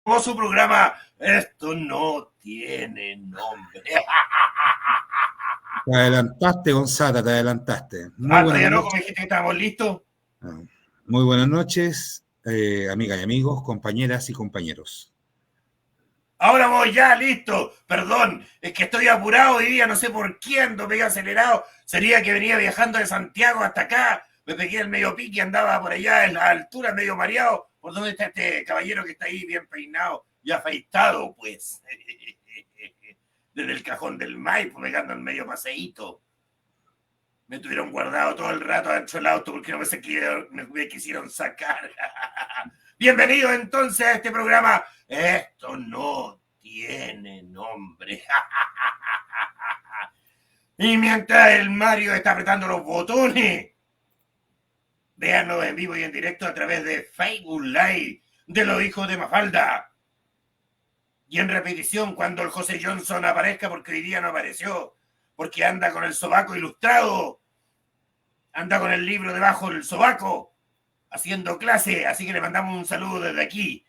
Como su programa, esto no tiene nombre. Te adelantaste, Gonzalo, te adelantaste. Muy Ah, buenas todavía no, como noches. dijiste que estábamos listos. Muy buenas noches, amigas y amigos, compañeras y compañeros. Ahora voy ya, listo. Perdón, es que estoy apurado hoy día, no sé por qué ando medio acelerado. Sería que venía viajando de Santiago hasta acá. Me pegué el medio pique, andaba por allá en la altura, medio mareado. ¿Por dónde está este caballero que está ahí bien peinado y afeitado, pues? Desde el cajón del Maipo, pegando el medio paseíto. Me tuvieron guardado todo el rato dentro del auto porque no me quisieron sacar. Bienvenido entonces a este programa. Esto no tiene nombre. Y mientras el Mario está apretando los botones, véanos en vivo y en directo a través de Facebook Live de los hijos de Mafalda. Y en repetición cuando el José Johnson aparezca, porque hoy día no apareció, porque anda con el sobaco ilustrado, anda con el libro debajo del sobaco, haciendo clase, así que le mandamos un saludo desde aquí.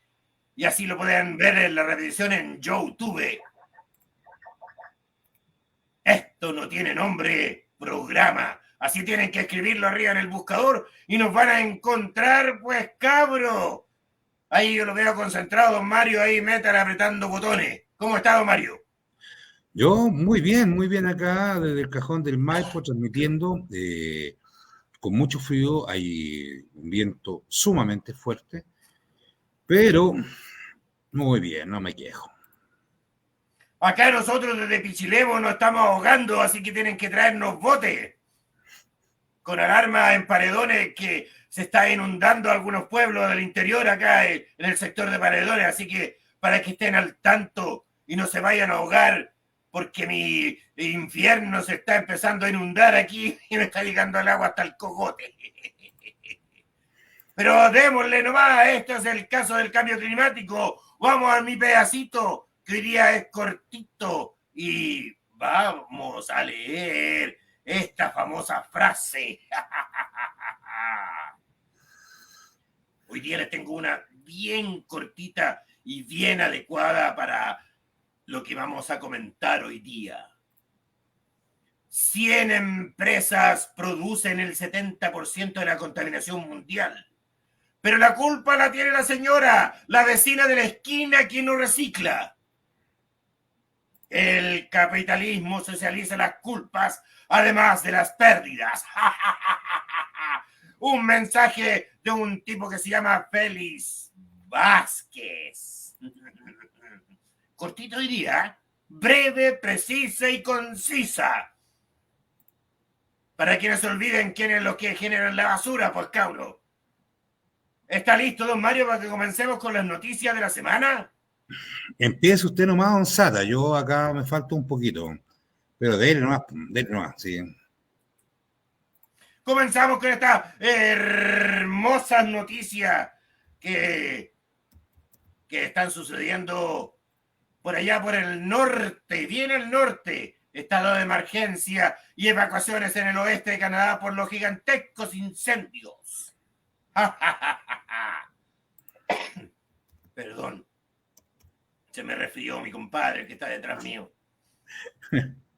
Y así lo pueden ver en la repetición en YouTube. Esto no tiene nombre, programa. Así tienen que escribirlo arriba en el buscador y nos van a encontrar, pues cabro. Ahí yo lo veo concentrado, don Mario, ahí metan apretando botones. ¿Cómo está, don Mario? Yo muy bien acá desde el cajón del Maipo, transmitiendo con mucho frío, hay un viento sumamente fuerte, pero muy bien, no me quejo. Acá nosotros desde Pichilemo nos estamos ahogando, así que tienen que traernos botes. Con alarma en paredones que se está inundando algunos pueblos del interior acá en el sector de paredones, así que para que estén al tanto y no se vayan a ahogar porque mi infierno se está empezando a inundar aquí y me está llegando el agua hasta el cogote. Pero démosle nomás, esto es el caso del cambio climático. Vamos a mi pedacito, que hoy día es cortito, y vamos a leer esta famosa frase. Hoy día les tengo una bien cortita y bien adecuada para lo que vamos a comentar hoy día. 100 empresas producen el 70% de la contaminación mundial. Pero la culpa la tiene la señora, la vecina de la esquina, quien no recicla. El capitalismo socializa las culpas, además de las pérdidas. Un mensaje de un tipo que se llama Félix Vázquez. Cortito diría, breve, precisa y concisa. Para que no se olviden quiénes son los que generan la basura, pues cabro. ¿Está listo, don Mario, para que comencemos con las noticias de la semana? Empiece usted nomás, Gonzalo, yo acá me falta un poquito, pero dele nomás, sí. Comenzamos con esta hermosa noticia que, que están sucediendo por allá por el norte, bien el norte. Estado de emergencia y evacuaciones en el oeste de Canadá por los gigantescos incendios. Perdón, se me resfrió mi compadre que está detrás mío.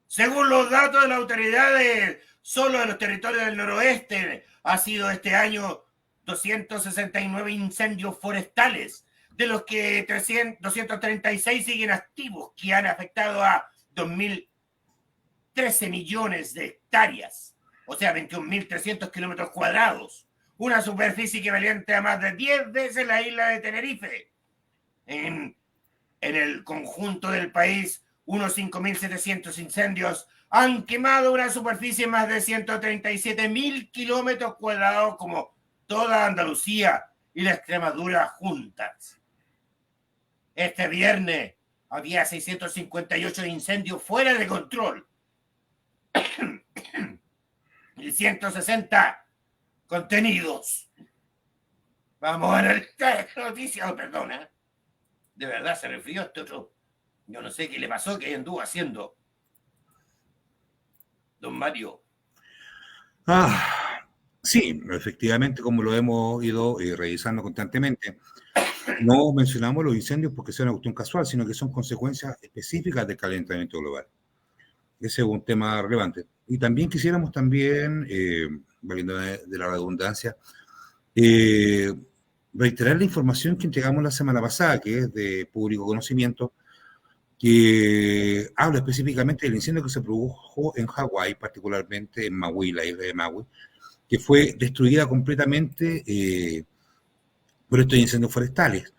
Según los datos de las autoridades, solo de los territorios del noroeste ha sido este año 269 incendios forestales, de los que 236 siguen activos, que han afectado a 2.013 millones de hectáreas, o sea, 21.300 kilómetros cuadrados, una superficie equivalente a más de 10 veces la isla de Tenerife. En en el conjunto del país, unos 5.700 incendios han quemado una superficie de más de 137.000 kilómetros cuadrados, como toda Andalucía y la Extremadura juntas. Este viernes había 658 incendios fuera de control y 160 contenidos. Vamos a analizar esta noticia, perdona. De verdad se refirió a este otro. Yo no sé qué le pasó, que anduvo haciendo don Mario. Sí, efectivamente, como lo hemos ido revisando constantemente. No mencionamos los incendios porque sea una cuestión casual, sino que son consecuencias específicas del calentamiento global. Ese es un tema relevante. Y también quisiéramos también, valiendo de la redundancia, eh, reiterar la información que entregamos la semana pasada, que es de público conocimiento, que habla específicamente del incendio que se produjo en Hawái, particularmente en Maui, la isla de Maui, que fue destruida completamente por estos incendios forestales.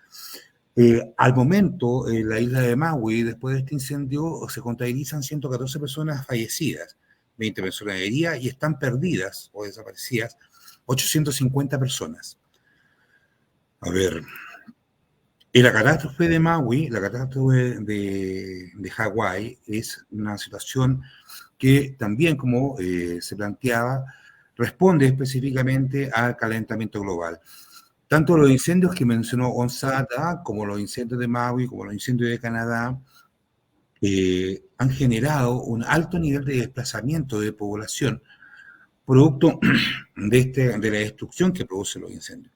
Al momento, en la isla de Maui, después de este incendio, se contabilizan 114 personas fallecidas, 20 personas heridas y están perdidas o desaparecidas 850 personas. A ver, y la catástrofe de Maui, la catástrofe de Hawái, es una situación que también, como se planteaba, responde específicamente al calentamiento global. Tanto los incendios que mencionó Onsata, como los incendios de Maui, como los incendios de Canadá, han generado un alto nivel de desplazamiento de población, producto de la destrucción que producen los incendios.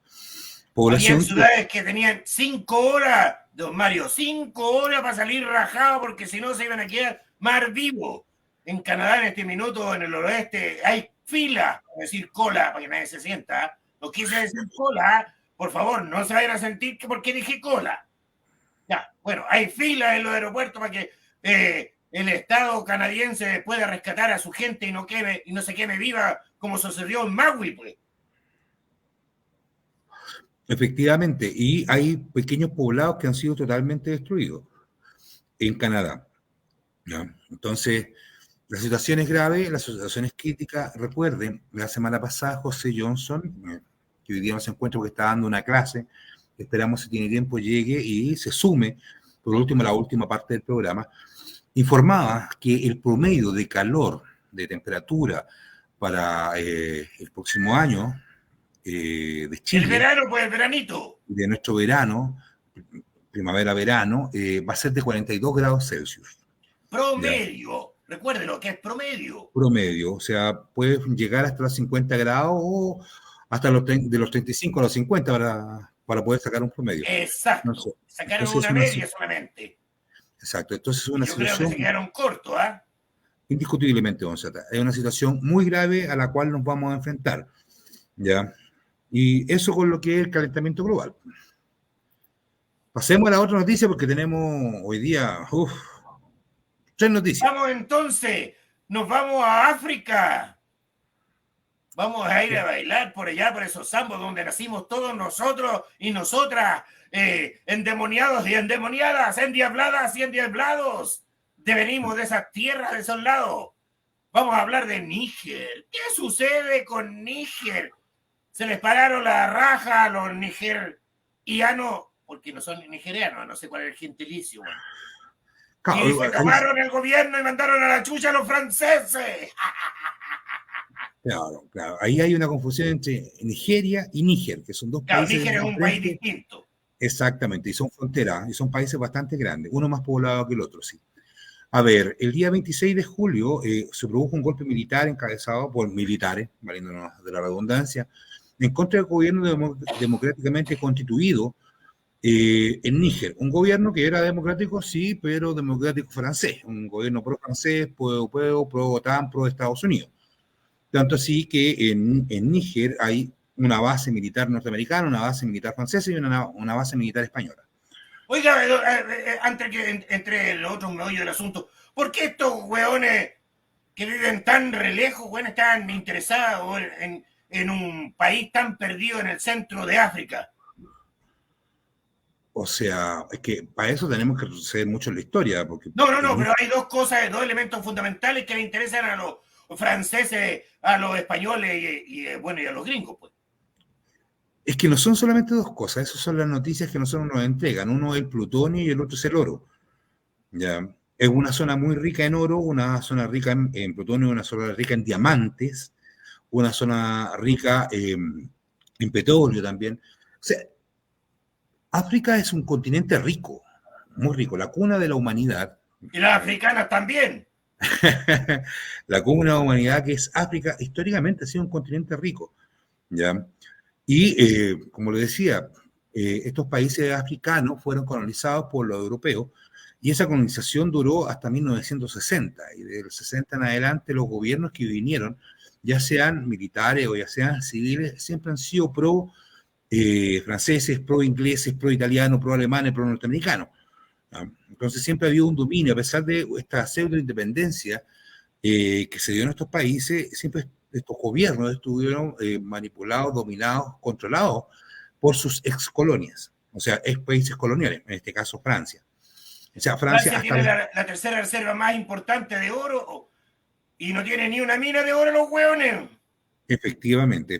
Habían Población que, ciudades que tenían 5 horas, don Mario, 5 horas para salir rajado porque si no se iban a quedar mar vivo. En Canadá en este minuto, en el oeste, hay fila, es decir, cola, para que nadie se sienta. No quise decir cola, por favor, no se vayan a sentir que porque dije cola. Ya, bueno, hay fila en los aeropuertos para que el Estado canadiense pueda rescatar a su gente y no se queme viva como sucedió en Maui, pues. efectivamente, y hay pequeños poblados que han sido totalmente destruidos en Canadá, ¿ya? Entonces, la situación es grave, la situación es crítica. Recuerden, la semana pasada José Johnson, que hoy día no se encuentra porque está dando una clase, esperamos si tiene tiempo llegue y se sume, por último, la última parte del programa, informaba que el promedio de calor, de temperatura para el próximo año de El Chile, verano, pues el veranito. de nuestro verano, primavera-verano, va a ser de 42 grados Celsius. ¿Ya? Promedio. Recuérdelo que es promedio. Promedio, o sea, puede llegar hasta los 50 grados o hasta de los 35 a los 50 para poder sacar un promedio. No sé. Exacto. Sacaron Entonces, una media solamente. exacto, entonces es Y una yo creo que se situación quedaron cortos, ¿ah? indiscutiblemente, Gonzata, es una situación muy grave a la cual nos vamos a enfrentar, ¿ya? Y eso con lo que es el calentamiento global. Pasemos a la otra noticia porque tenemos hoy día, 3 noticias. Vamos entonces. Nos vamos a África. Vamos a ir a bailar por allá, por esos zambos donde nacimos todos nosotros y nosotras, endemoniados y endemoniadas, endiabladas y endiablados. Venimos de esas tierras, de esos lados. Vamos a hablar de Níger. ¿Qué sucede con Níger? Se les pararon la raja a los nigerianos, porque no son nigerianos, no sé cuál es el gentilicio. Bueno. Claro, Y se tomaron el gobierno y mandaron a la chucha a los franceses. claro, claro. Ahí hay una confusión entre Nigeria y Níger, que son dos Claro, países Níger es un país diferentes. distinto. Exactamente, y son fronteras, y son países bastante grandes, uno más poblado que el otro, sí. A ver, el día 26 de julio se produjo un golpe militar encabezado por militares, valiéndonos de la redundancia, en contra del gobierno democráticamente constituido en Níger. Un gobierno que era democrático, sí, pero democrático francés. Un gobierno pro-francés, pro-europeo, pro-OTAN, pro-Estados Unidos. Tanto así que en Níger hay una base militar norteamericana, una base militar francesa y una base militar española. Oiga, antes que entre el otro meollo del asunto, ¿por qué estos hueones que viven tan re lejos, bueno, están interesados en un país tan perdido en el centro de África? O sea, es que para eso tenemos que retroceder mucho en la historia. Porque No, pero hay dos cosas, dos elementos fundamentales que le interesan a los franceses, a los españoles bueno, y a los gringos, pues. es que no son solamente dos cosas, esas son las noticias que nosotros nos entregan. Uno es el plutonio y el otro es el oro. ¿Ya? Es una zona muy rica en oro, una zona rica en plutonio, una zona rica en diamantes, una zona rica en petróleo también. O sea, África es un continente rico, muy rico, la cuna de la humanidad. Y las africanas también. La cuna de la humanidad que es África, históricamente ha sido un continente rico, ¿ya? Y, como le decía, estos países africanos fueron colonizados por los europeos y esa colonización duró hasta 1960 y del 60 en adelante los gobiernos que vinieron, ya sean militares o ya sean civiles, siempre han sido pro franceses, pro ingleses, pro italianos, pro alemanes, pro norteamericanos. Entonces siempre ha habido un dominio, a pesar de esta pseudo independencia que se dio en estos países, siempre estos gobiernos estuvieron manipulados, dominados, controlados por sus ex colonias, o sea, ex países coloniales, en este caso Francia. O sea, Francia hasta tiene la tercera reserva más importante de oro y no tiene ni una mina de oro los hueones. Efectivamente.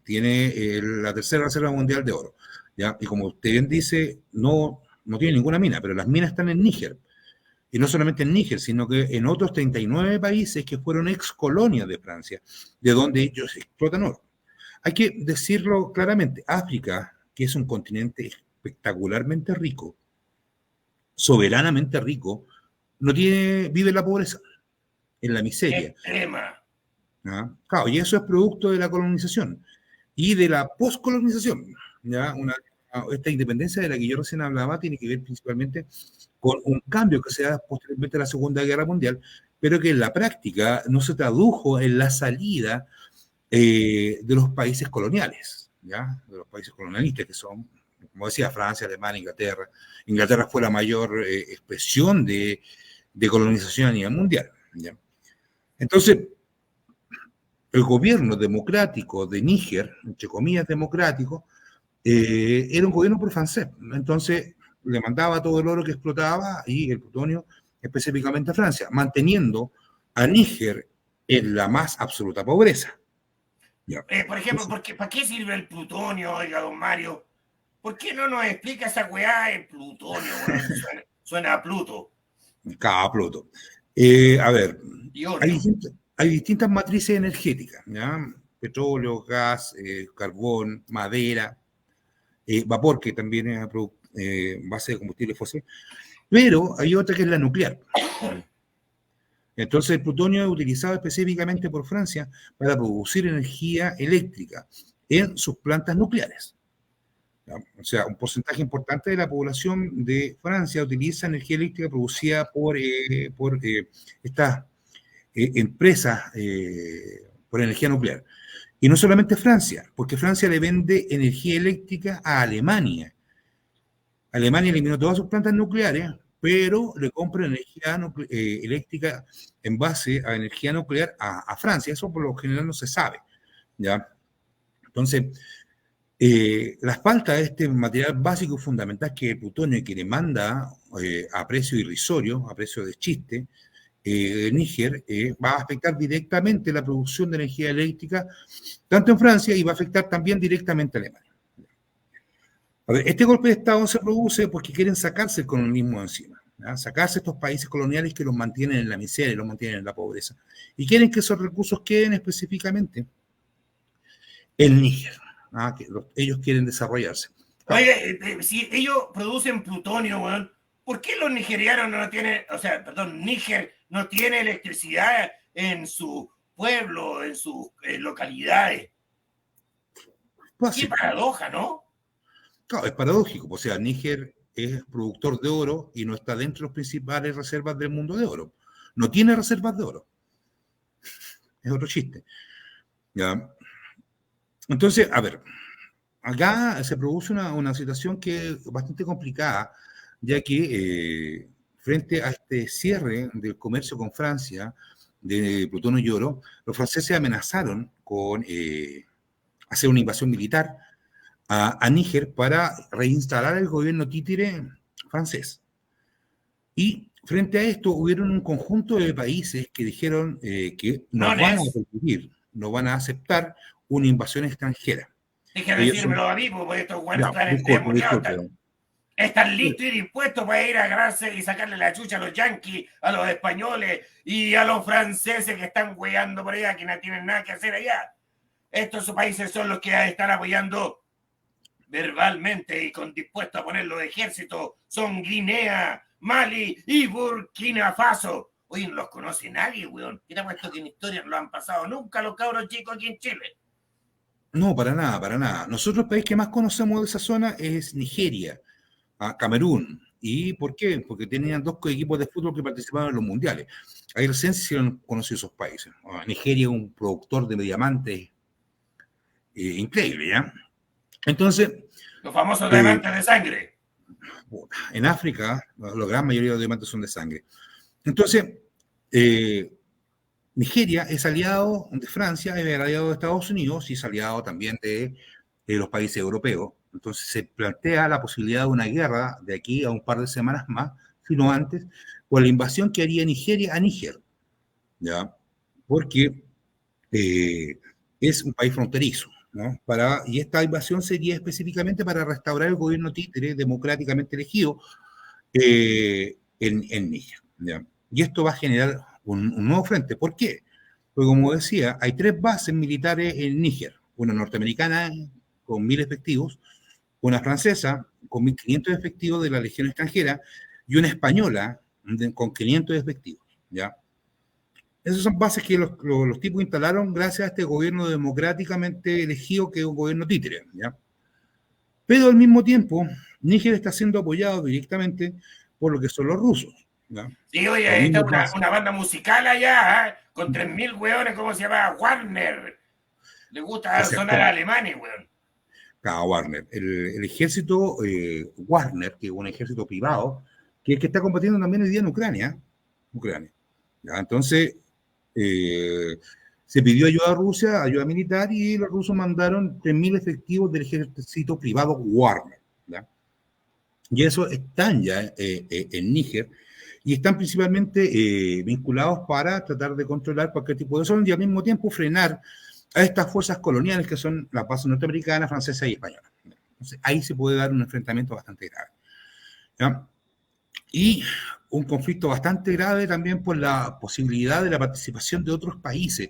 Tiene la tercera reserva mundial de oro. ¿Ya? Y como usted bien dice, no tiene ninguna mina, pero las minas están en Níger. Y no solamente en Níger, sino que en otros 39 países que fueron ex colonias de Francia, de donde ellos explotan oro. Hay que decirlo claramente, África, que es un continente espectacularmente rico, soberanamente rico, vive en la pobreza, en la miseria. Extrema. ¿Ya? Claro, y eso es producto de la colonización y de la poscolonización. ¿Ya? Esta independencia de la que yo recién hablaba tiene que ver principalmente con un cambio que se da posteriormente a la Segunda Guerra Mundial, pero que en la práctica no se tradujo en la salida de los países coloniales, ¿ya? De los países colonialistas, que son, como decía, Francia, Alemania, Inglaterra. Inglaterra fue la mayor expresión de colonización a nivel mundial, ¿ya? Entonces, el gobierno democrático de Níger, entre comillas democrático, era un gobierno pro-francés. Entonces, le mandaba todo el oro que explotaba y el plutonio específicamente a Francia, manteniendo a Níger en la más absoluta pobreza. Por ejemplo, ¿para qué sirve el plutonio, oiga, don Mario? ¿Por qué no nos explica esa weá de plutonio? Suena a Pluto. Cada Pluto. A ver, hay distintas matrices energéticas, ¿ya? Petróleo, gas, carbón, madera, vapor, que también es base de combustible fósil, pero hay otra que es la nuclear. Entonces el plutonio es utilizado específicamente por Francia para producir energía eléctrica en sus plantas nucleares. ¿Ya? O sea, un porcentaje importante de la población de Francia utiliza energía eléctrica producida por estas empresas por energía nuclear. Y no solamente Francia, porque Francia le vende energía eléctrica a Alemania. Alemania eliminó todas sus plantas nucleares, pero le compra energía eléctrica en base a energía nuclear a Francia. Eso por lo general no se sabe, ¿ya? Entonces, la falta de este material básico y fundamental que es el plutonio, que le manda a precio irrisorio, a precio de chiste, Níger, va a afectar directamente la producción de energía eléctrica, tanto en Francia, y va a afectar también directamente a Alemania. A ver, este golpe de Estado se produce porque quieren sacarse el colonialismo de encima, ¿ya? Sacarse estos países coloniales que los mantienen en la miseria, los mantienen en la pobreza, y quieren que esos recursos queden específicamente en Níger, ¿ah? Que ellos quieren desarrollarse. Oye, si ellos producen plutonio, weón, ¿por qué los nigerianos no tienen, Níger no tiene electricidad en su pueblo, en sus localidades? Qué paradoja, ¿no? Claro, es paradójico. O sea, Níger es productor de oro y no está dentro de las principales reservas del mundo de oro. No tiene reservas de oro. Es otro chiste. ¿Ya? Entonces, a ver, acá se produce una situación que es bastante complicada, ya que frente a este cierre del comercio con Francia de plutonio y oro, los franceses amenazaron con hacer una invasión militar a Níger para reinstalar el gobierno títere francés. Y frente a esto hubieron un conjunto de países que dijeron que no van a permitir, no van a aceptar una invasión extranjera. Déjame decírmelo a mí, porque estos buenos están endemoniados. Están listos y dispuestos para ir a agarrarse y sacarle la chucha a los yanquis, a los españoles y a los franceses que están hueando por allá, que no tienen nada que hacer allá. Estos países son los que están apoyando verbalmente y con dispuestos a poner los ejércitos. Son Guinea, Mali y Burkina Faso. Oye, no los conoce nadie, weón. ¿Qué te ha puesto que en historia no lo han pasado nunca los cabros chicos aquí en Chile? No, para nada, para nada. Nosotros el país que más conocemos de esa zona es Nigeria, Camerún. ¿Y por qué? Porque tenían dos equipos de fútbol que participaban en los mundiales. Ahí recién se hicieron conocidos esos países. Nigeria es un productor de diamantes increíble, ¿ya? Entonces, Los famosos eh, diamantes de sangre. en África, la gran mayoría de los diamantes son de sangre. Entonces, eh, Nigeria es aliado de Francia, es aliado de Estados Unidos y es aliado también de los países europeos. Entonces se plantea la posibilidad de una guerra de aquí a un par de semanas más, sino antes, por la invasión que haría Nigeria a Níger, ¿ya? Porque eh, es un país fronterizo, ¿no? Y esta invasión sería específicamente para restaurar el gobierno títere democráticamente elegido en Níger, ¿ya? Y esto va a generar un nuevo frente. ¿Por qué? Porque, como decía, hay tres bases militares en Níger. Una norteamericana con 1.000 efectivos, una francesa con 1.500 efectivos de la Legión extranjera y una española con 500 efectivos, ¿ya? Esas son bases que los tipos instalaron gracias a este gobierno democráticamente elegido que es un gobierno títere, ¿ya? Pero al mismo tiempo, Níger está siendo apoyado directamente por lo que son los rusos, ¿ya? Sí, Los oye, esta es mismos bases. una banda musical allá, ¿eh? Con 3.000 hueones, ¿cómo se llama? Warner. Le gusta sonar a Exactamente. Alemania, weón. Cada Warner. El ejército Warner, que es un ejército privado, que es el que está combatiendo también hoy día en Ucrania. Ucrania. ¿Ya? Entonces, eh, se pidió ayuda a Rusia, ayuda militar, y los rusos mandaron 3.000 efectivos del ejército privado Warner. ¿Ya? Y eso están ya en Níger y están principalmente vinculados para tratar de controlar cualquier tipo de desorden y al mismo tiempo frenar a estas fuerzas coloniales que son las bases norteamericanas, francesas y españolas. Entonces, ahí se puede dar un enfrentamiento bastante grave, ¿ya? Y un conflicto bastante grave también por la posibilidad de la participación de otros países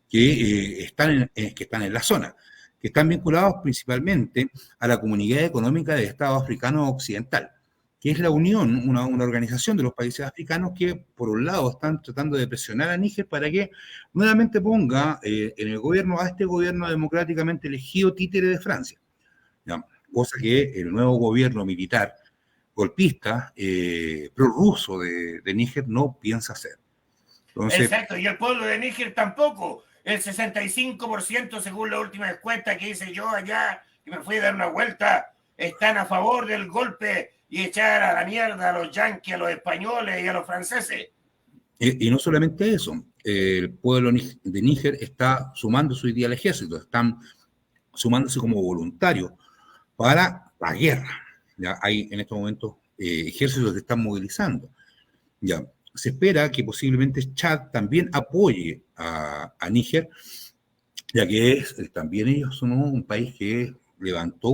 que están en la zona, que están vinculados principalmente a la Comunidad Económica de Estado Africano Occidental, que es la Unión, una organización de los países africanos que, por un lado, están tratando de presionar a Níger para que nuevamente ponga en el gobierno a este gobierno democráticamente elegido títere de Francia, ¿ya? Cosa que el nuevo gobierno militar golpista prorruso de Níger no piensa hacer. Entonces, Exacto, y el pueblo de Níger tampoco. El 65%, según la última encuesta que hice yo allá, que me fui a dar una vuelta, están a favor del golpe y echar a la mierda a los yanquis, a los españoles y a los franceses. y no solamente eso, el pueblo de Níger está sumándose hoy día al ejército, están sumándose como voluntarios para la guerra. Ya hay en estos momentos ejércitos que están movilizando. Ya se espera que posiblemente Chad también apoye a Níger, ya que también ellos son un país que levantó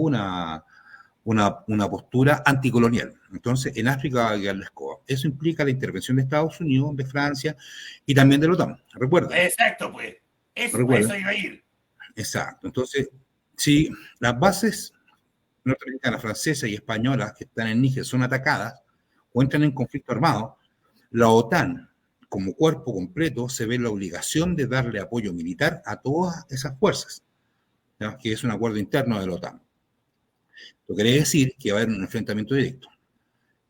una postura anticolonial. Entonces, en África va a quedar la escoba. Eso implica la intervención de Estados Unidos, de Francia y también de la OTAN. Recuerda, Exacto, pues. Eso, a recuerda. eso iba a ir. Exacto. Entonces, si las bases norteamericanas, francesas y españolas que están en Níger son atacadas o entran en conflicto armado, la OTAN, como cuerpo completo, se ve la obligación de darle apoyo militar a todas esas fuerzas, ¿ya? Que es un acuerdo interno de la OTAN. Lo que quiere decir que va a haber un enfrentamiento directo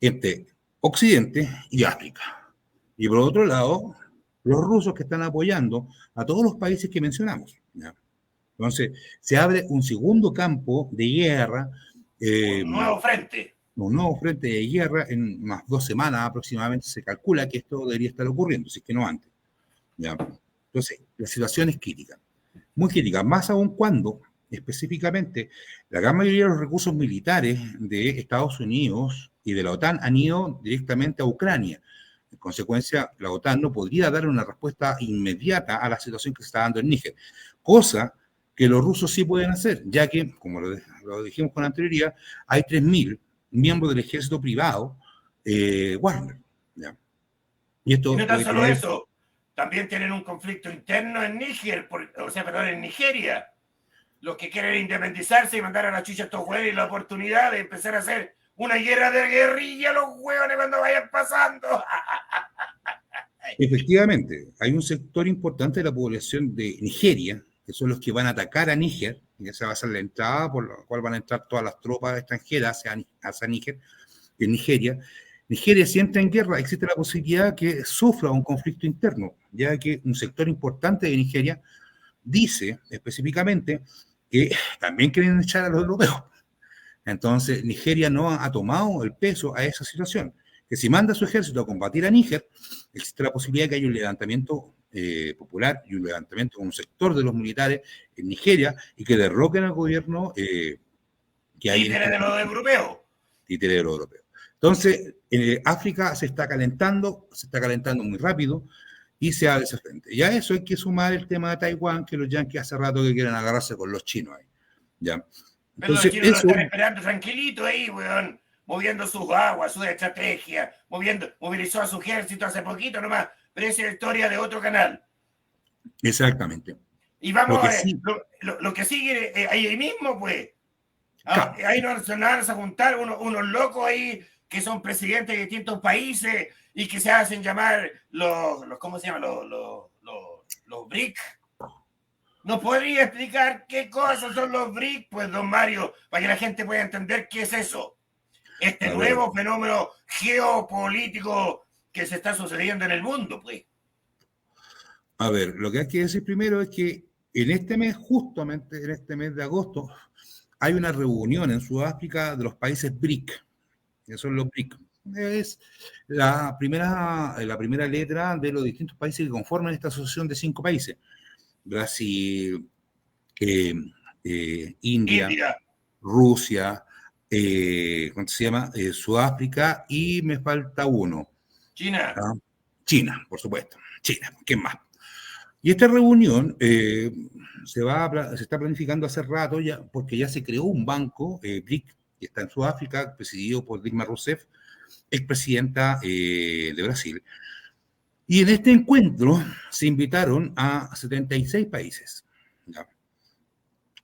entre Occidente y África. Y por otro lado, los rusos que están apoyando a todos los países que mencionamos, ¿ya? Entonces, se abre un segundo campo de guerra, eh, Un nuevo frente. un nuevo frente de guerra en unas 2 semanas aproximadamente. Se calcula que esto debería estar ocurriendo, si es que no antes, ¿ya? Entonces, la situación es crítica, muy crítica, más aún cuando específicamente la gran mayoría de los recursos militares de Estados Unidos y de la OTAN han ido directamente a Ucrania. En consecuencia, la OTAN no podría dar una respuesta inmediata a la situación que se está dando en Níger, cosa que los rusos sí pueden hacer, ya que, como lo dijimos con anterioridad, hay 3.000 miembros del ejército privado Wagner, ¿ya? Y Y esto no tan puede solo tener. eso, también tienen un conflicto interno en Níger, o sea, perdón, en Nigeria. Los que quieren independizarse y mandar a la chucha a estos hueones y la oportunidad de empezar a hacer una guerra de guerrilla a los hueones cuando vayan pasando. Efectivamente, hay un sector importante de la población de Nigeria, que son los que van a atacar a Níger, y esa va a ser la entrada por la cual van a entrar todas las tropas extranjeras hacia Níger, en Nigeria. Nigeria, si entra en guerra, existe la posibilidad que sufra un conflicto interno, ya que un sector importante de Nigeria dice específicamente que también quieren echar a los europeos. Entonces, Nigeria no ha tomado el peso a esa situación. Que si manda su ejército a combatir a Níger, existe la posibilidad de que haya un levantamiento popular y un levantamiento con un sector de los militares en Nigeria y que derroquen al gobierno que hay en Títere de los europeos. títere de los europeos. Entonces, África se está calentando muy rápido y se abre ese frente. Y a eso hay que sumar el tema de Taiwán, que los yanquis hace rato que quieren agarrarse con los chinos ahí. ¿Ya? Pero los Entonces, chinos lo eso, están esperando tranquilito ahí, weón. Moviendo sus aguas, sus estrategias, movilizó a su ejército hace poquito nomás, pero esa es la historia de otro canal. exactamente. Y vamos Lo que a ver, sí, lo que sigue ahí mismo, pues. claro, Ahí nos van a juntar unos locos ahí que son presidentes de distintos países y que se hacen llamar ¿cómo se llama? Los BRIC. ¿Nos podría explicar qué cosas son los BRIC, pues, don Mario, para que la gente pueda entender qué es eso? Este a ver, nuevo fenómeno geopolítico que se está sucediendo en el mundo, pues. lo que hay que decir primero es que en este mes, justamente en este mes de agosto, hay una reunión en Sudáfrica de los países BRIC, que son los BRIC. Es la primera letra de los distintos países que conforman esta asociación de 5 países. Brasil, India, India, Rusia, ¿cómo se llama? Sudáfrica y me falta uno. China. ¿Ah? China, por supuesto. China, ¿quién más? Y esta reunión se está planificando hace rato ya, porque ya se creó un banco, BRIC, que está en Sudáfrica, presidido por Dilma Rousseff, expresidenta de Brasil. Y en este encuentro se invitaron a 76 países, ¿ya?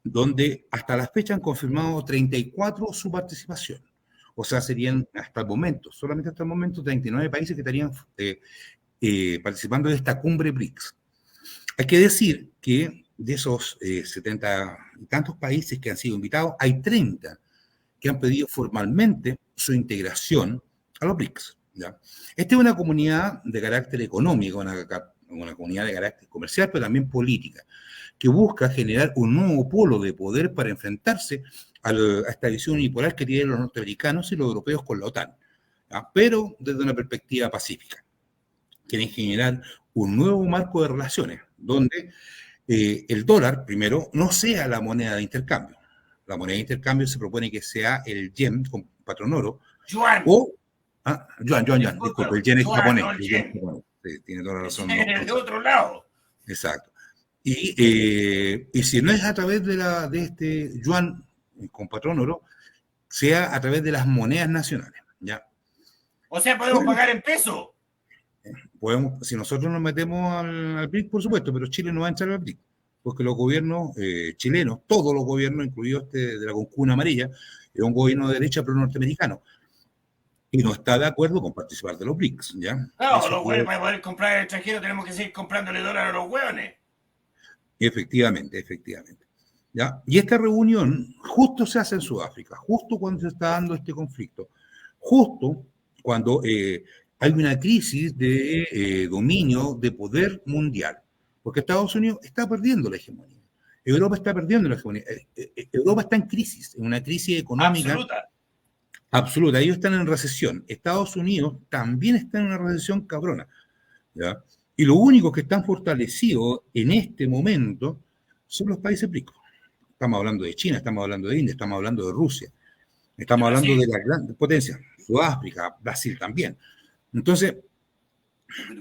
Donde hasta la fecha han confirmado 34 su participación. O sea, serían hasta el momento, solamente hasta el momento, 39 países que estarían participando de esta cumbre BRICS. Hay que decir que de esos 70 y tantos países que han sido invitados, hay 30 que han pedido formalmente su integración a los BRICS. ¿Ya? Esta es una comunidad de carácter económico, una comunidad de carácter comercial, pero también política, que busca generar un nuevo polo de poder para enfrentarse a esta visión unipolar que tienen los norteamericanos y los europeos con la OTAN, ¿ya? Pero desde una perspectiva pacífica. Quieren generar un nuevo marco de relaciones, donde el dólar, primero, no sea la moneda de intercambio. La moneda de intercambio se propone que sea el yen con patrón oro, Yuan. o yuan, disculpe, el yen es Yuan, japonés. no el yen. Sí, tiene toda la razón. El yen es de otro lado. Exacto. Y si no es a través de este yuan con patrón oro, sea a través de las monedas nacionales, ¿ya? O sea, podemos pagar en peso. Si nosotros nos metemos al BRIC, por supuesto, pero Chile no va a entrar al BRIC, porque los gobiernos chilenos, todos los gobiernos, incluido este de la concuna amarilla, es un gobierno de derecha pro-norteamericano, y no está de acuerdo con participar de los BRICS, ¿ya? No, los hueones para poder comprar al extranjero tenemos que seguir comprándole dólares a los hueones. Efectivamente. ¿Ya? Y esta reunión justo se hace en Sudáfrica, justo cuando se está dando este conflicto, justo cuando hay una crisis de dominio de poder mundial, porque Estados Unidos está perdiendo la hegemonía, Europa está perdiendo la hegemonía, Europa está en crisis, en una crisis económica absoluta. Ellos están en recesión, Estados Unidos también está en una recesión cabrona, ¿ya? Y los únicos que están fortalecidos en este momento son los países ricos. Estamos hablando de China, estamos hablando de India, estamos hablando de Rusia, estamos hablando de las grandes potencias, Sudáfrica, Brasil también. Entonces,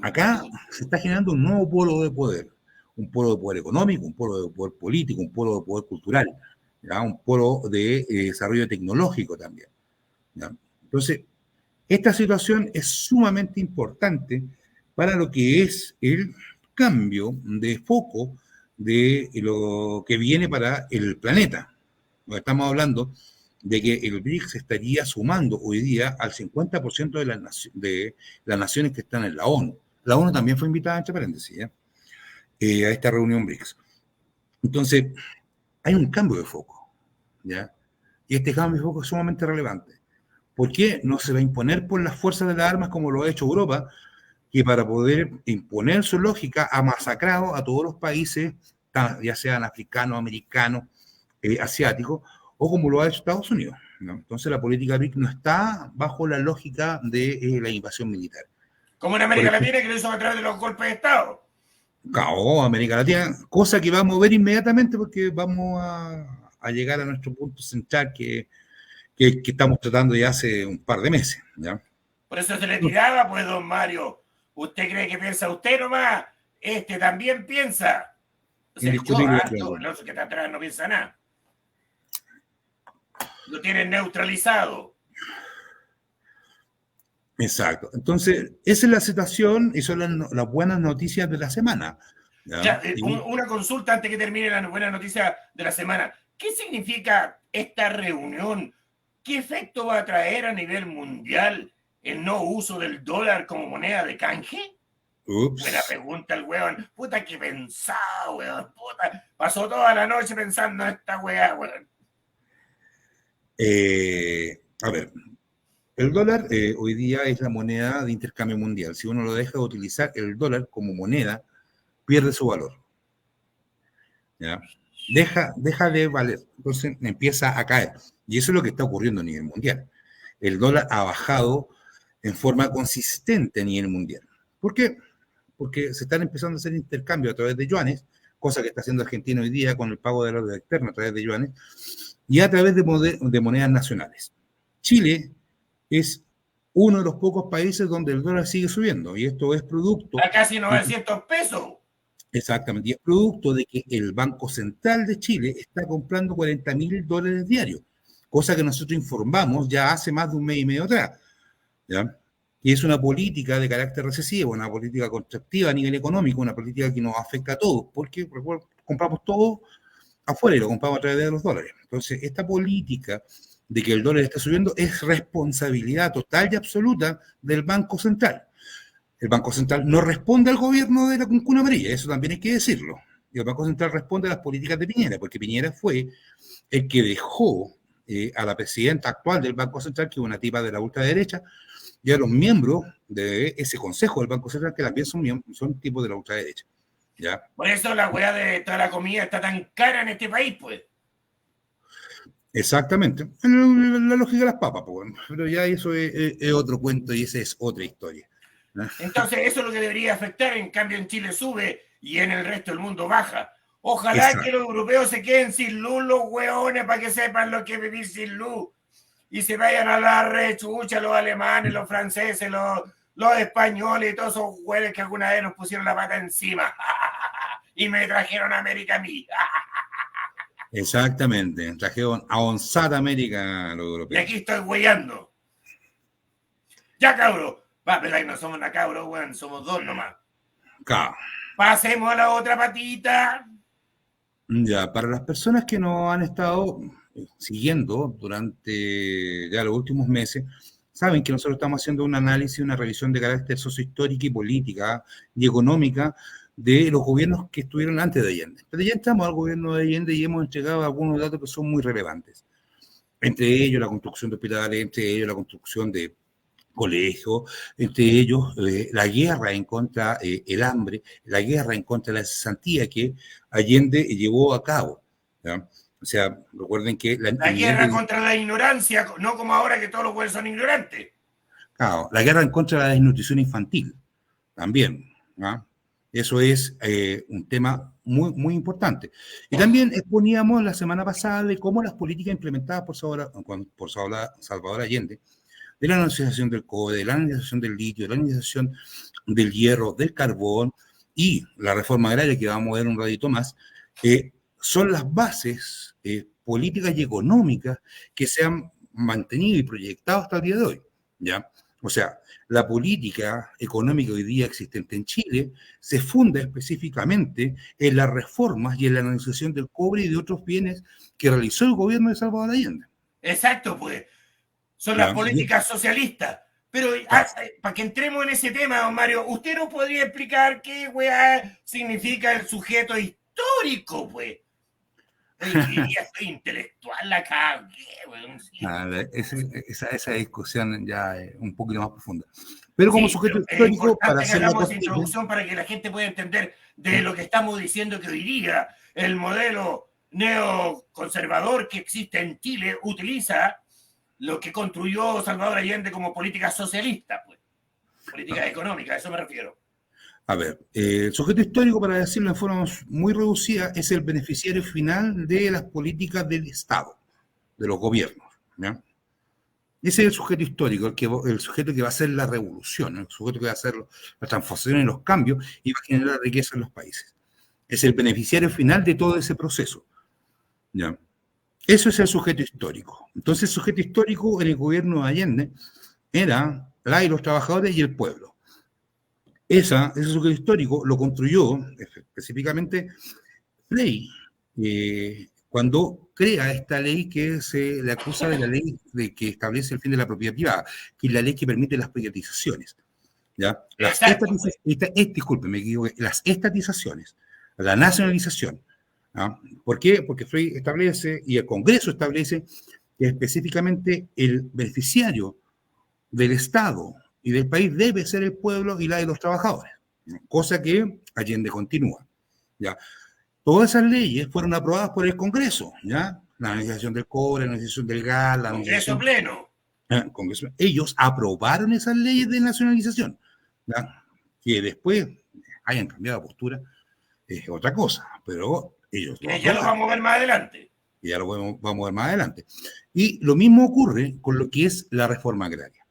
acá se está generando un nuevo polo de poder, un polo de poder económico, un polo de poder político, un polo de poder cultural, ¿ya? Un polo de desarrollo tecnológico también, ¿ya? Entonces, esta situación es sumamente importante para lo que es el cambio de foco de lo que viene para el planeta. Estamos hablando de que el BRICS estaría sumando hoy día al 50% de las naciones que están en la ONU. La ONU también fue invitada, entre paréntesis, a esta reunión BRICS. Entonces, hay un cambio de foco, ¿ya? Y este cambio de foco es sumamente relevante. ¿Por qué no se va a imponer por las fuerzas de las armas como lo ha hecho Europa, que para poder imponer su lógica ha masacrado a todos los países, ya sean africanos, americanos, asiáticos, o como lo ha hecho Estados Unidos, ¿no? Entonces la política BRIC no está bajo la lógica de la invasión militar. Como en Por América ejemplo, Latina, que lo hizo a través de los golpes de Estado. América Latina, cosa que vamos a ver inmediatamente porque vamos a llegar a nuestro punto central que estamos tratando ya hace un par de meses, ¿ya? Por eso se le tiraba, pues, don Mario. ¿Usted cree que piensa usted nomás? Este también piensa. Se echó Indiscutiblemente. harto, el otro que está atrás no piensa nada. Lo tienen neutralizado. Exacto. Entonces, esa es la situación y son las buenas noticias de la semana, ¿ya? Ya, una consulta antes que termine la buena noticia de la semana. ¿Qué significa esta reunión? ¿Qué efecto va a traer a nivel mundial el no uso del dólar como moneda de canje? Buena pregunta el weón. Puta que pensado, weón. Puta. Pasó toda la noche pensando en esta weá, weón. A ver, el dólar hoy día es la moneda de intercambio mundial. Si uno lo deja de utilizar el dólar como moneda, pierde su valor, ¿ya? Deja de valer, entonces empieza a caer. Y eso es lo que está ocurriendo a nivel mundial. El dólar ha bajado en forma consistente a nivel mundial. ¿Por qué? Porque se están empezando a hacer intercambios a través de yuanes, cosa que está haciendo Argentina hoy día con el pago de la deuda externa a través de yuanes, y a través de monedas nacionales. Chile es uno de los pocos países donde el dólar sigue subiendo, y esto es producto... A casi 900 pesos. Exactamente, y es producto de que el Banco Central de Chile está comprando $40.000 diarios, cosa que nosotros informamos ya hace más de un mes y medio atrás, ¿ya? Y es una política de carácter recesivo, una política contractiva a nivel económico, una política que nos afecta a todos, porque compramos todo afuera y lo compramos a través de los dólares. Entonces, esta política de que el dólar está subiendo es responsabilidad total y absoluta del Banco Central. El Banco Central no responde al gobierno de la Cuncuna Amarilla, eso también hay que decirlo. Y el Banco Central responde a las políticas de Piñera, porque Piñera fue el que dejó a la presidenta actual del Banco Central, que es una tipa de la ultraderecha, y a los miembros de ese consejo del Banco Central, que también son tipos de la ultraderecha, ¿ya? Por eso la weá de toda la comida está tan cara en este país, pues. Exactamente. La lógica de las papas, pues, pero ya eso es otro cuento y esa es otra historia, ¿no? Entonces, eso es lo que debería afectar. En cambio, en Chile sube y en el resto del mundo baja. Ojalá Exacto. que los europeos se queden sin luz, los hueones, para que sepan lo que es vivir sin luz. Y se vayan a la rechucha los alemanes, los franceses, los españoles y todos esos hueones que alguna vez nos pusieron la pata encima. Y me trajeron a América a mí. Exactamente. Trajeron a Onsata América a los Y europeos. aquí estoy hueando. Ya, cabro. Va, pero ahí no somos una cabro, weón. Somos dos nomás. Claro. Pasemos a la otra patita. Ya, para las personas que nos han estado siguiendo durante ya los últimos meses, saben que nosotros estamos haciendo un análisis, una revisión de carácter sociohistórica y política y económica de los gobiernos que estuvieron antes de Allende. Pero ya entramos al gobierno de Allende y hemos entregado algunos datos que son muy relevantes. Entre ellos la construcción de hospitales, entre ellos la construcción de colegios, entre ellos la guerra en contra el hambre, la guerra en contra de la cesantía que Allende llevó a cabo, ¿ya? O sea, recuerden que la guerra contra la ignorancia, no como ahora que todos los güeyes son ignorantes. Claro, la guerra en contra de la desnutrición infantil, también, ¿no? Eso es un tema muy, muy importante. Y también exponíamos la semana pasada de cómo las políticas implementadas por Salvador Allende, de la nacionalización del cobre, de la nacionalización del litio, de la nacionalización del hierro, del carbón y la reforma agraria que vamos a ver un ratito más, son las bases políticas y económicas que se han mantenido y proyectado hasta el día de hoy, ¿ya? O sea, la política económica hoy día existente en Chile se funda específicamente en las reformas y en la nacionalización del cobre y de otros bienes que realizó el gobierno de Salvador Allende. Exacto, pues. Son las políticas socialistas. Pero para que entremos en ese tema, don Mario, ¿usted nos podría explicar qué weá significa el sujeto histórico, pues? Oye, que hoy día soy intelectual, la cagué, weón. Sí, Esa discusión ya es un poquito más profunda. Pero como sí, sujeto pero es histórico, para importante que hacerla hagamos esa cortita, introducción para que la gente pueda entender de lo que estamos diciendo, que hoy día el modelo neoconservador que existe en Chile utiliza lo que construyó Salvador Allende como política socialista, pues, política económica, a eso me refiero. a ver, el sujeto histórico, para decirlo en forma muy reducida, es el beneficiario final de las políticas del Estado, de los gobiernos. ¿Ya? Ese es el sujeto histórico, el sujeto que va a hacer la revolución, el sujeto que va a hacer la transformación y los cambios y va a generar riqueza en los países. Es el beneficiario final de todo ese proceso. ¿Ya? Eso es el sujeto histórico. Entonces, el sujeto histórico en el gobierno de Allende era los trabajadores y el pueblo. Ese sujeto histórico lo construyó específicamente Frey, cuando crea esta ley que se le acusa de la ley que establece el fin de la propiedad privada, que es la ley que permite las privatizaciones. ¿Ya? Exacto. Disculpe, me equivoqué, las estatizaciones, la nacionalización. ¿Ah? ¿Por qué? Porque Frey establece, y el Congreso establece, que específicamente el beneficiario del Estado y del país debe ser el pueblo y la de los trabajadores, cosa que Allende continúa. ¿Ya? Todas esas leyes fueron aprobadas por el Congreso, ¿ya? La nacionalización del cobre, la nacionalización del gas, la Congreso nacionalización... pleno. Congreso. Ellos aprobaron esas leyes de nacionalización, ¿ya? Que después hayan cambiado de postura es otra cosa, pero ellos lo Que ya lo aprobaron. vamos a ver más adelante. Y ya lo vamos a ver más adelante. Y lo mismo ocurre con lo que es la reforma agraria.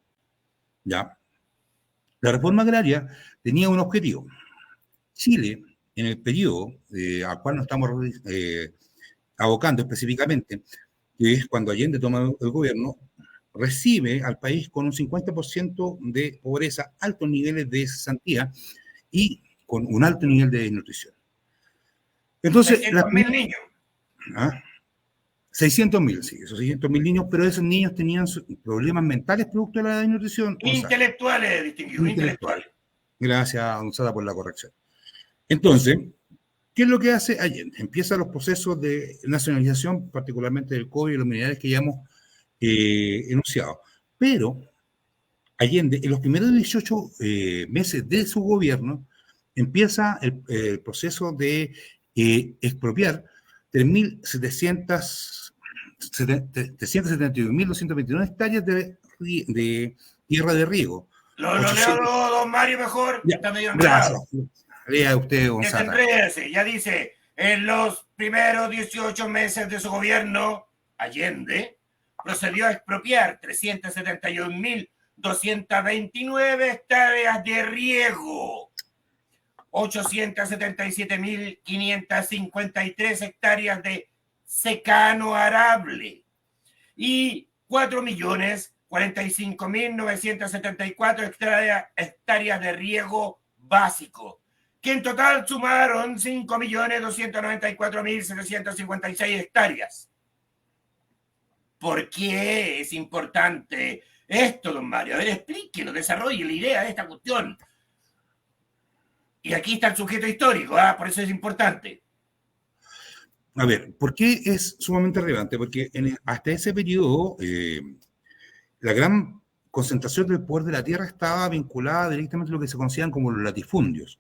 ¿Ya? La reforma agraria tenía un objetivo. Chile, en el periodo al cual nos estamos abocando específicamente, que es cuando Allende toma el gobierno, recibe al país con un 50% de pobreza, altos niveles de cesantía y con un alto nivel de desnutrición. Entonces, 600.000 niños. ¿Ah? 600.000, sí, esos 600.000 niños, pero esos niños tenían problemas mentales producto de la desnutrición. Intelectuales, distinguidos, intelectuales. Gracias, Gonzalo, por la corrección. Entonces, ¿qué es lo que hace Allende? Empieza los procesos de nacionalización, particularmente del cobre y los minerales que ya hemos enunciado. Pero Allende, en los primeros 18 meses de su gobierno, empieza el proceso de expropiar 371.229 hectáreas de tierra de riego. Lo leo, 800... don Mario, mejor, que Ya, está medio gracias. enredado. Lea usted, Gonzalo. Ya dice, en los primeros 18 meses de su gobierno, Allende procedió a expropiar 371.229 hectáreas de riego, 877.553 hectáreas de secano arable y 4.045.974 hectáreas de riego básico, que en total sumaron 5.294.756 hectáreas. ¿Por qué es importante esto, don Mario? A ver, explíquenos, desarrolle la idea de esta cuestión. Y aquí está el sujeto histórico, por eso es importante. A ver, ¿por qué es sumamente relevante? Porque hasta ese periodo la gran concentración del poder de la tierra estaba vinculada directamente a lo que se conocían como los latifundios,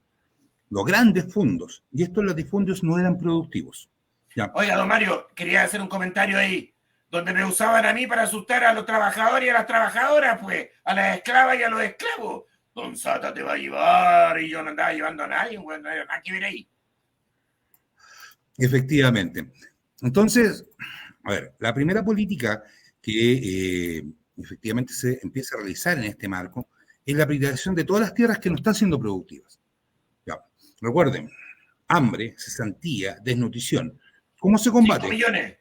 los grandes fondos, y estos latifundios no eran productivos. ¿Ya? Oiga, don Mario, quería hacer un comentario ahí, donde me usaban a mí para asustar a los trabajadores y a las trabajadoras, pues, a las esclavas y a los esclavos. Don Sata te va a llevar, y yo no andaba llevando a nadie, bueno, no hay nada que ver ahí. Efectivamente. Entonces, a ver, la primera política que efectivamente se empieza a realizar en este marco es la privatización de todas las tierras que no están siendo productivas. Ya. Recuerden, hambre, cesantía, desnutrición. ¿Cómo se combate? 5 millones.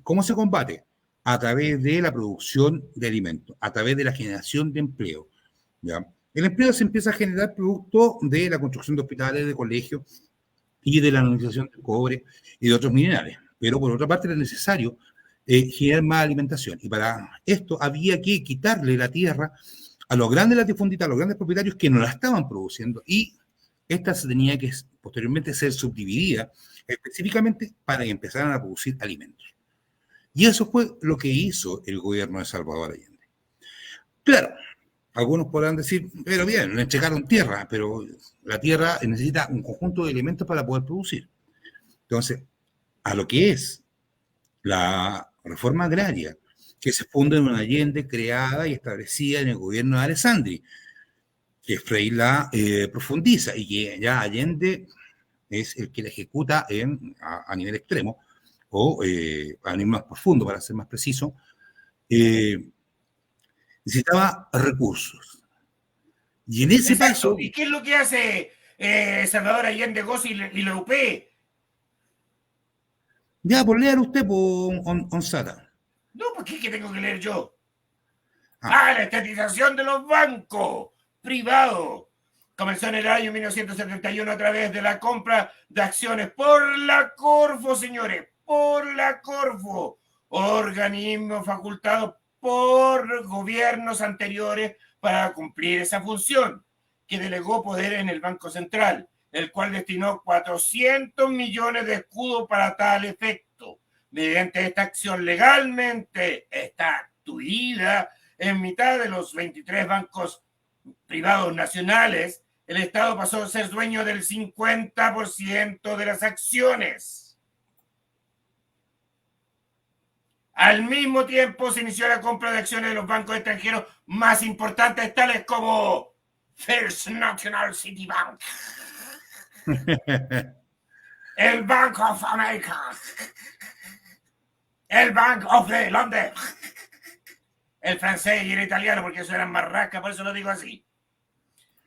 ¿Cómo se combate? A través de la producción de alimentos, a través de la generación de empleo. ¿Ya? El empleo se empieza a generar producto de la construcción de hospitales, de colegios y de la analización del cobre y de otros minerales. Pero por otra parte era necesario generar más alimentación. Y para esto había que quitarle la tierra a los grandes latifundistas, a los grandes propietarios que no la estaban produciendo y esta se tenía que posteriormente ser subdividida específicamente para que empezaran a producir alimentos. Y eso fue lo que hizo el gobierno de Salvador Allende. Claro, algunos podrán decir, pero bien, le entregaron tierra, pero la tierra necesita un conjunto de elementos para poder producir. Entonces, a lo que es la reforma agraria, que se funda en una Allende creada y establecida en el gobierno de Alessandri, que Frei la profundiza y que ya Allende es el que la ejecuta a nivel extremo o a nivel más profundo, para ser más preciso, necesitaba recursos. Y en ese Exacto. paso, ¿Y qué es lo que hace Salvador Allende Gozi y la UP? ya, por leer usted, por Onsara. No, ¿por qué tengo que leer yo? Ah, La estatización de los bancos privados. Comenzó en el año 1971 a través de la compra de acciones por la Corfo, señores, por la Corfo, organismo facultado por gobiernos anteriores para cumplir esa función, que delegó poder en el Banco Central, el cual destinó 400 millones de escudos para tal efecto. Mediante esta acción legalmente estatuida en mitad de los 23 bancos privados nacionales, el Estado pasó a ser dueño del 50% de las acciones. Al mismo tiempo se inició la compra de acciones de los bancos extranjeros más importantes, tales como First National City Bank, el Bank of America, el Bank of the London, el francés y el italiano, porque eso eran marrascas, por eso lo digo así.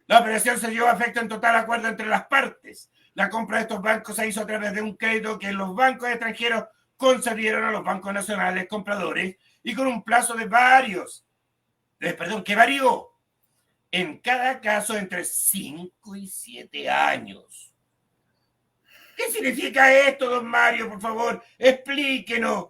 La operación se llevó a efecto en total acuerdo entre las partes. La compra de estos bancos se hizo a través de un crédito que los bancos extranjeros concedieron a los bancos nacionales compradores y con un plazo de que varió en cada caso entre 5 y 7 años. ¿Qué significa esto, don Mario? Por favor, explíquenos.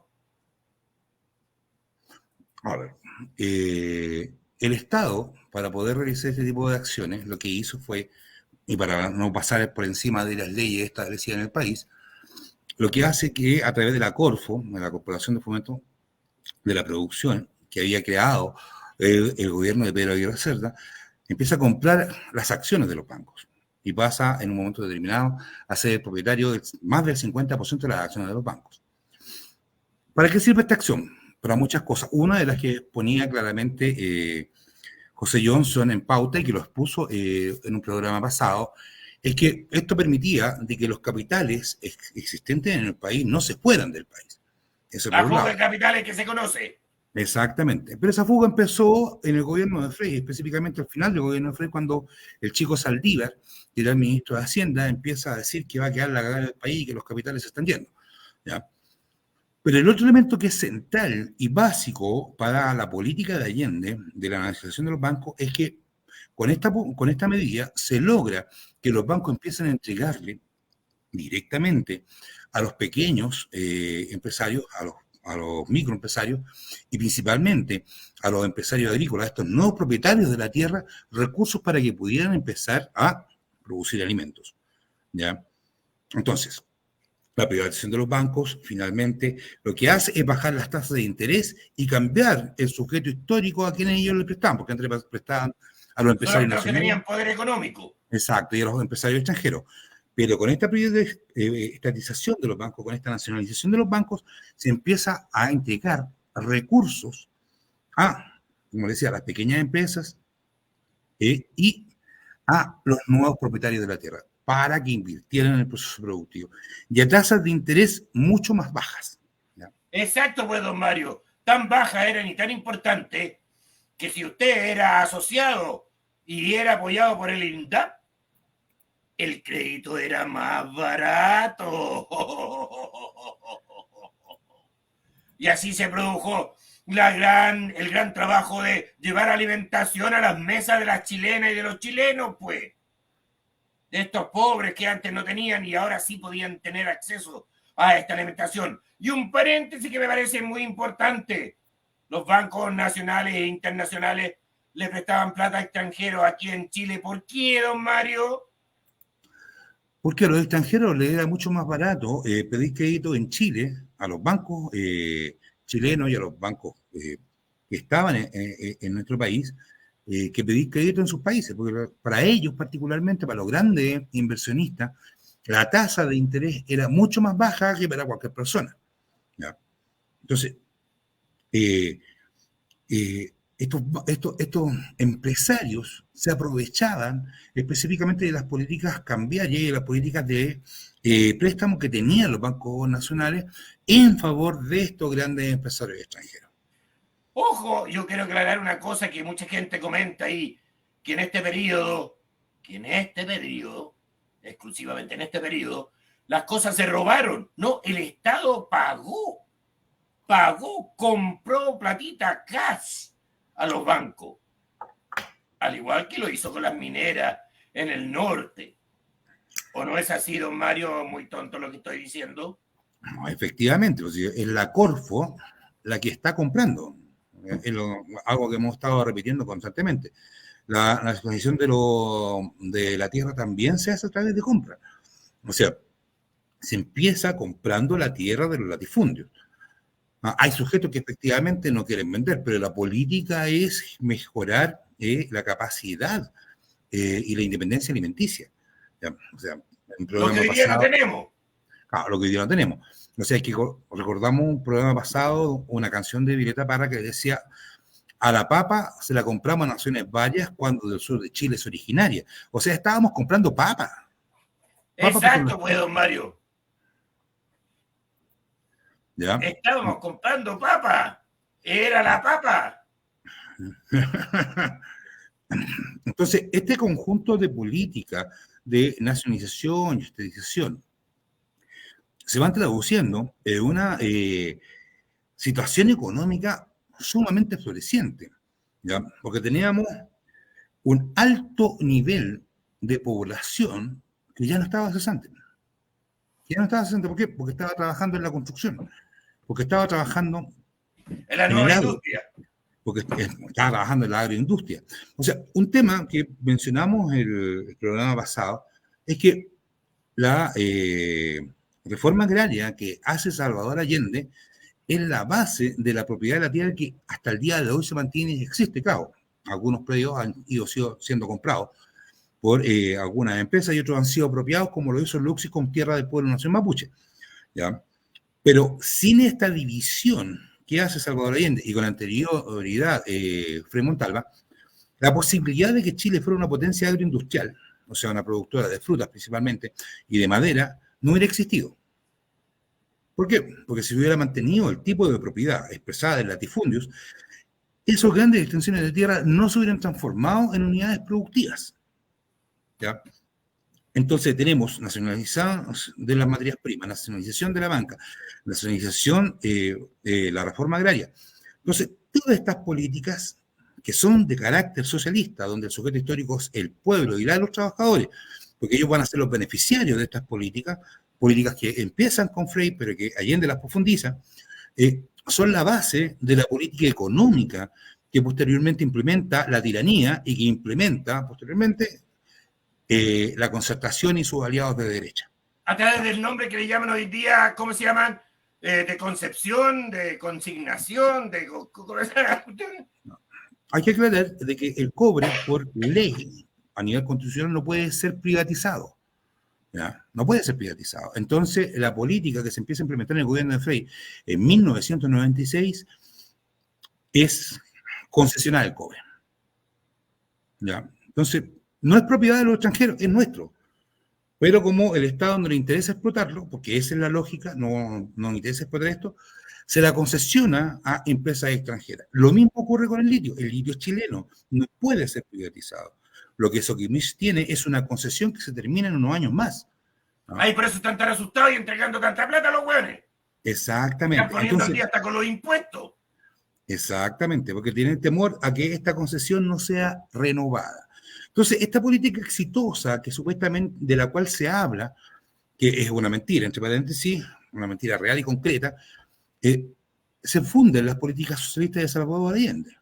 a ver, el Estado, para poder realizar este tipo de acciones, lo que hizo fue, y para no pasar por encima de las leyes establecidas en el país, lo que hace que a través de la Corfo, de la Corporación de Fomento de la Producción, que había creado el gobierno de Pedro Aguirre Cerda, empieza a comprar las acciones de los bancos y pasa en un momento determinado a ser propietario de más del 50% de las acciones de los bancos. ¿Para qué sirve esta acción? Para muchas cosas. Una de las que ponía claramente José Johnson en pauta y que lo expuso en un programa pasado, es que esto permitía de que los capitales existentes en el país no se fueran del país. Eso por La un fuga lado. de capitales que se conoce. Exactamente. Pero esa fuga empezó en el gobierno de Frei, específicamente al final del gobierno de Frei, cuando el chico Saldívar, que era el ministro de Hacienda, empieza a decir que va a quedar la cagada del país y que los capitales se están yendo. ¿Ya? Pero el otro elemento que es central y básico para la política de Allende, de la nacionalización de los bancos, es que con esta medida se logra que los bancos empiecen a entregarle directamente a los pequeños empresarios, a los microempresarios y principalmente a los empresarios agrícolas, a estos nuevos propietarios de la tierra, recursos para que pudieran empezar a producir alimentos. ¿Ya? Entonces, la privatización de los bancos, finalmente, lo que hace es bajar las tasas de interés y cambiar el sujeto histórico a quienes ellos le prestaban, porque antes prestaban a los empresarios Solamente los que nacionales. tenían poder económico. Exacto, y a los empresarios extranjeros. Pero con esta estatización de los bancos, con esta nacionalización de los bancos, se empieza a entregar recursos a, como decía, a las pequeñas empresas y a los nuevos propietarios de la tierra para que invirtieran en el proceso productivo y a tasas de interés mucho más bajas. ¿Ya? Exacto, pues, don Mario. Tan baja eran y tan importante que si usted era asociado y era apoyado por el INDAP, el crédito era más barato. Y así se produjo el gran trabajo de llevar alimentación a las mesas de las chilenas y de los chilenos, pues. De estos pobres que antes no tenían y ahora sí podían tener acceso a esta alimentación. Y un paréntesis que me parece muy importante. Los bancos nacionales e internacionales le prestaban plata a extranjeros aquí en Chile. ¿Por qué, don Mario? Porque a los extranjeros les era mucho más barato pedir crédito en Chile, a los bancos chilenos y a los bancos que estaban en nuestro país, que pedir crédito en sus países, porque para ellos particularmente, para los grandes inversionistas, la tasa de interés era mucho más baja que para cualquier persona. ¿Ya? Entonces, eh, estos empresarios se aprovechaban específicamente de las políticas cambiarias y de las políticas de préstamo que tenían los bancos nacionales en favor de estos grandes empresarios extranjeros. Ojo, yo quiero aclarar una cosa que mucha gente comenta ahí, que exclusivamente en este periodo, las cosas se robaron. No, el Estado compró platita cash a los bancos, al igual que lo hizo con las mineras en el norte. ¿O no es así, don Mario? Muy tonto lo que estoy diciendo. No, efectivamente, es la Corfo la que está comprando. Es algo que hemos estado repitiendo constantemente. La exposición de la tierra también se hace a través de compra. O sea, se empieza comprando la tierra de los latifundios. Hay sujetos que efectivamente no quieren vender, pero la política es mejorar la capacidad y la independencia alimenticia. ¿Ya? O sea, en lo que hoy día no tenemos. Claro, lo que hoy día no tenemos. O sea, es que recordamos un programa pasado, una canción de Violeta Parra que decía: a la papa se la compramos a naciones varias cuando del sur de Chile es originaria. O sea, estábamos comprando papa. Exacto, pues, don Mario. ¿Ya? Estábamos comprando papa. Era la papa. Entonces, este conjunto de política de nacionalización y estatización se van traduciendo en una situación económica sumamente floreciente, ¿ya? Porque teníamos un alto nivel de población que ya no estaba cesante. Ya no estaba cesante, ¿por qué? Porque estaba trabajando en la construcción, porque estaba trabajando en la nueva industria, porque estaba trabajando en la agroindustria. O sea, un tema que mencionamos en el programa pasado es que la reforma agraria que hace Salvador Allende es la base de la propiedad de la tierra que hasta el día de hoy se mantiene y existe. Claro, algunos predios han ido siendo comprados por algunas empresas y otros han sido apropiados, como lo hizo Luxi con tierra del pueblo nación mapuche. ¿Ya? Pero sin esta división que hace Salvador Allende y con la anterioridad Frei Montalva, la posibilidad de que Chile fuera una potencia agroindustrial, o sea, una productora de frutas principalmente y de madera, no hubiera existido. ¿Por qué? Porque si hubiera mantenido el tipo de propiedad expresada en latifundios, esas grandes extensiones de tierra no se hubieran transformado en unidades productivas. ¿Ya? Entonces tenemos nacionalización de las materias primas, nacionalización de la banca, nacionalización de la reforma agraria. Entonces, todas estas políticas que son de carácter socialista, donde el sujeto histórico es el pueblo y los trabajadores, porque ellos van a ser los beneficiarios de estas políticas, políticas que empiezan con Frei, pero que Allende las profundiza, son la base de la política económica que posteriormente implementa la tiranía y que implementa posteriormente la concertación y sus aliados de derecha. A través del nombre que le llaman hoy día, ¿cómo se llaman? De concepción, de consignación, de... No. Hay que aclarar de que el cobre, por ley, a nivel constitucional, no puede ser privatizado. ¿Ya? No puede ser privatizado. Entonces, la política que se empieza a implementar en el gobierno de Frei en 1996 es concesionar el cobre. ¿Ya? Entonces, no es propiedad de los extranjeros, es nuestro. Pero como el Estado no le interesa explotarlo, porque esa es la lógica, no le interesa explotar esto, se la concesiona a empresas extranjeras. Lo mismo ocurre con el litio. El litio es chileno, no puede ser privatizado. Lo que Soquimich tiene es una concesión que se termina en unos años más. ¿No? Ay, por eso están tan asustados y entregando tanta plata a los hueones. Exactamente. Están poniendo al día hasta con los impuestos. Exactamente, porque tienen temor a que esta concesión no sea renovada. Entonces, esta política exitosa, que supuestamente de la cual se habla, que es una mentira, entre paréntesis, una mentira real y concreta, se funde en las políticas socialistas de Salvador Allende.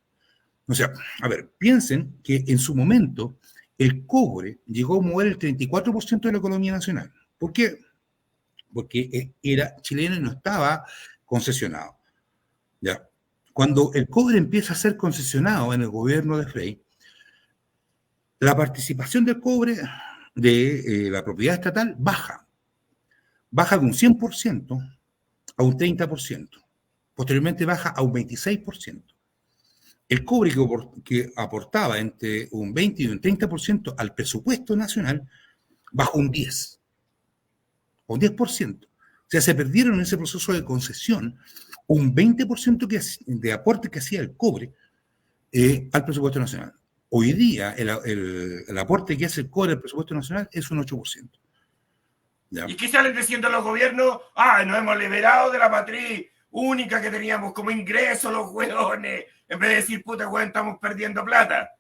O sea, a ver, piensen que en su momento el cobre llegó a mover el 34% de la economía nacional. ¿Por qué? Porque era chileno y no estaba concesionado. ¿Ya? Cuando el cobre empieza a ser concesionado en el gobierno de Frei, la participación del cobre de la propiedad estatal baja de un 100% a un 30%. Posteriormente baja a un 26%. El cobre que aportaba entre un 20 y un 30% al presupuesto nacional bajó un 10%. Un 10%. O sea, se perdieron en ese proceso de concesión un 20% de aporte que hacía el cobre al presupuesto nacional. Hoy día el aporte que hace el cobre al presupuesto nacional es un 8%. ¿Ya? ¿Y qué salen diciendo los gobiernos? Ah, nos hemos liberado de la matriz única que teníamos como ingreso los hueones. En vez de decir, puta hueón, estamos perdiendo plata.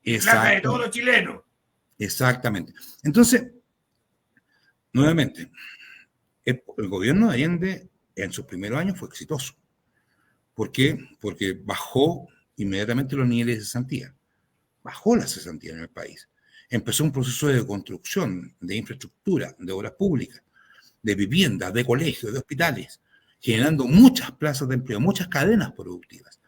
Y plata de todos los chilenos. Exactamente. Entonces, nuevamente, el gobierno de Allende en sus primeros años fue exitoso. ¿Por qué? Porque bajó inmediatamente los niveles de cesantía. Bajó la cesantía en el país. Empezó un proceso de construcción de infraestructura, de obras públicas, de viviendas, de colegios, de hospitales, generando muchas plazas de empleo, muchas cadenas productivas.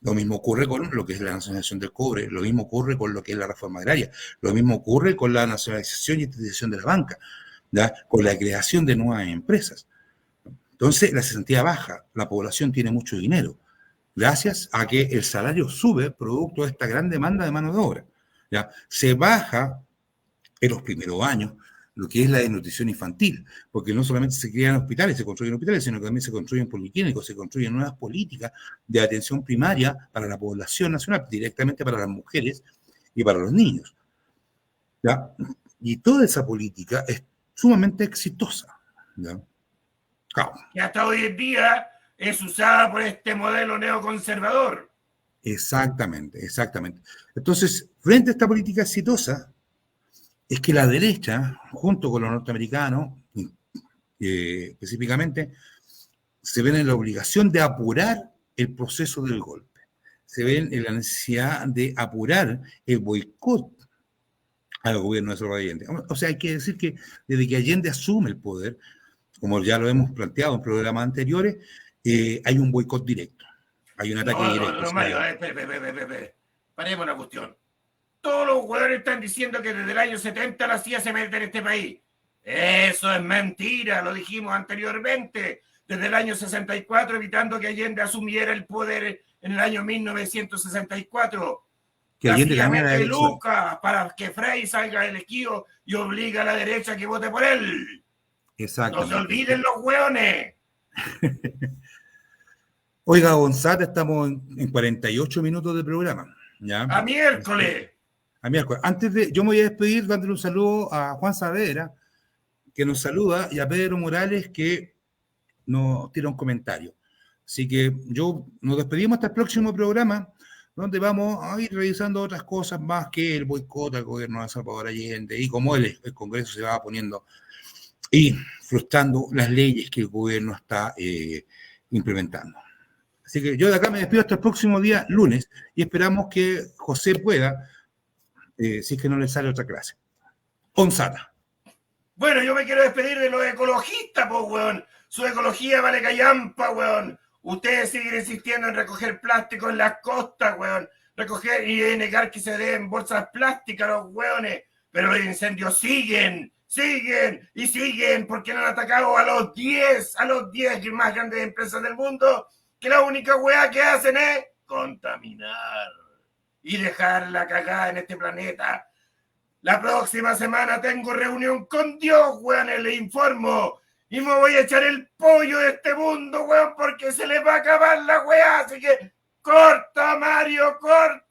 Lo mismo ocurre con lo que es la nacionalización del cobre, lo mismo ocurre con lo que es la reforma agraria, lo mismo ocurre con la nacionalización y estatización de la banca, ¿ya? Con la creación de nuevas empresas. Entonces, la cesantía baja, la población tiene mucho dinero, gracias a que el salario sube producto de esta gran demanda de mano de obra. ¿Ya? Se baja en los primeros años lo que es la desnutrición infantil, porque no solamente se crean hospitales, se construyen hospitales, sino que también se construyen policlínicos, se construyen nuevas políticas de atención primaria para la población nacional, directamente para las mujeres y para los niños. ¿Ya? Y toda esa política es sumamente exitosa. ¿Ya? Claro. Que hasta hoy en día es usada por este modelo neoconservador. Exactamente, exactamente. Entonces, frente a esta política exitosa, es que la derecha, junto con los norteamericanos, específicamente, se ven en la obligación de apurar el proceso del golpe. Se ven en la necesidad de apurar el boicot al gobierno de Salvador Allende. O sea, hay que decir que desde que Allende asume el poder, como ya lo hemos planteado en programas anteriores, hay un boicot directo. Hay un ataque directo. No, Mario, paremos una cuestión. Todos los jugadores están diciendo que desde el año 70 la CIA se mete en este país. Eso es mentira, lo dijimos anteriormente. Desde el año 64, evitando que Allende asumiera el poder en el año 1964. Que Allende la CIA cambiara mete lucas para que Frei salga del esquío y obliga a la derecha a que vote por él. Exacto. No se olviden los hueones. Oiga, Gonzalo, estamos en 48 minutos de programa. ¿Ya? A miércoles. A miércoles. Antes de, yo me voy a despedir dándole un saludo a Juan Saavedra, que nos saluda, y a Pedro Morales, que nos tira un comentario. Así que nos despedimos hasta el próximo programa, donde vamos a ir revisando otras cosas más que el boicot al gobierno de Salvador Allende y cómo el Congreso se va poniendo y frustrando las leyes que el gobierno está implementando. Así que yo de acá me despido hasta el próximo día, lunes, y esperamos que José pueda, si es que no le sale otra clase. Gonzala. Bueno, yo me quiero despedir de los ecologistas, pues, weón. Su ecología vale callampa, weón. Ustedes siguen insistiendo en recoger plástico en las costas, weón. Recoger y negar que se den bolsas plásticas a los weones. Pero los incendios siguen, porque no han atacado a los 10 más grandes empresas del mundo, que la única weá que hacen es contaminar y dejar la cagada en este planeta. La próxima semana tengo reunión con Dios, weón, le informo. Y me voy a echar el pollo de este mundo, weón, porque se les va a acabar la weá. Así que corta, Mario, corta.